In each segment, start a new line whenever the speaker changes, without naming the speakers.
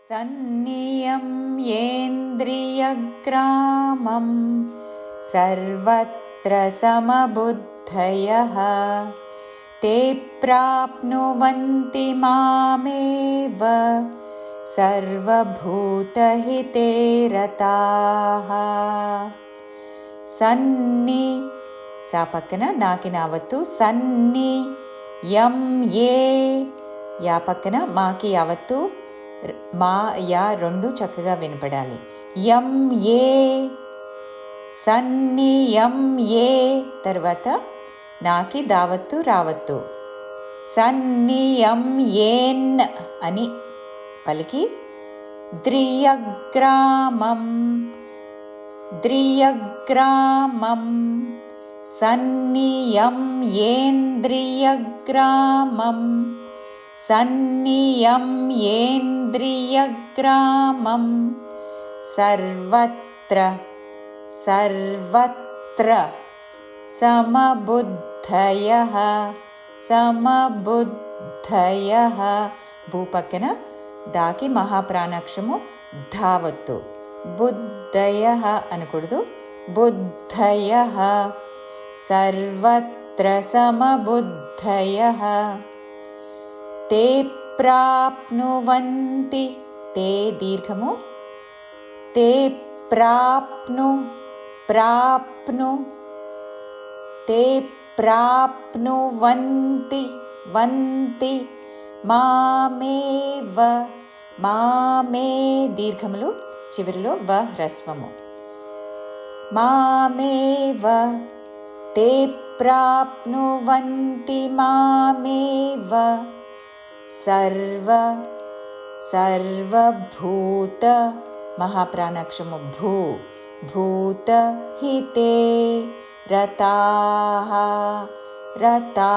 सन्नियम्येन्द्रियग्रामं सर्वत्र समबुद्धयः ते प्राप्नुवन्ति मामेव सर्वभूतहिते रताः। సన్ని సా పక్కన నాకి నావత్తు సన్ని యం ఏ యా పక్కన మాకి యావత్తు మా యా రెండు చక్కగా వినపడాలి. యం ఏ సన్ని యం ఏ తర్వాత నాకి దావత్తు రావత్తు సన్ని యం ఏన్ అని పలికి ద్రియగ్రామం ద్రియగ్రామం సన్నియమ్యేంద్రియగ్రామం సన్నియమ్యేంద్రియగ్రామం సర్వత్ర సర్వత్ర సమబుద్ధయః సమబుద్ధయః భూ పక్కన దాకి మహాప్రాణాక్షము ధావత్తు బుద్ధయః అనకూడదు బుద్ధయః సర్వత్ర సమబుద్ధయః తే ప్రాప్నువంతి తే దీర్ఘము తే ప్రాప్ను ప్రాప్ను తే ప్రాప్నువంతి వంతి మామేవ మామే దీర్ఘములు చివరిలో వ హ్రస్వము మామేవ తే ప్రాప్నువంతి మామేవ సర్వభూత మహాప్రాణాక్షము భూ భూత హితే రతాః రతా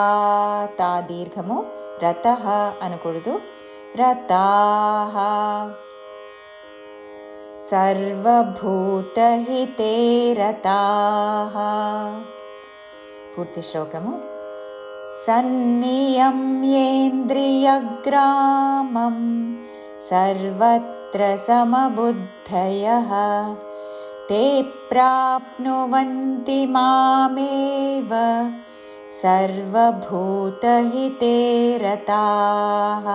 తా దీర్ఘము రతః అనకూడదు రతాః సర్వభూతహితే రతాః. పూర్తి శ్లోకము. సన్నియమ్యేంద్రియగ్రామం సర్వత్ర సమబుద్ధయః తే ప్రాప్నువంతి మామేవ సర్వభూతహితే రతాః.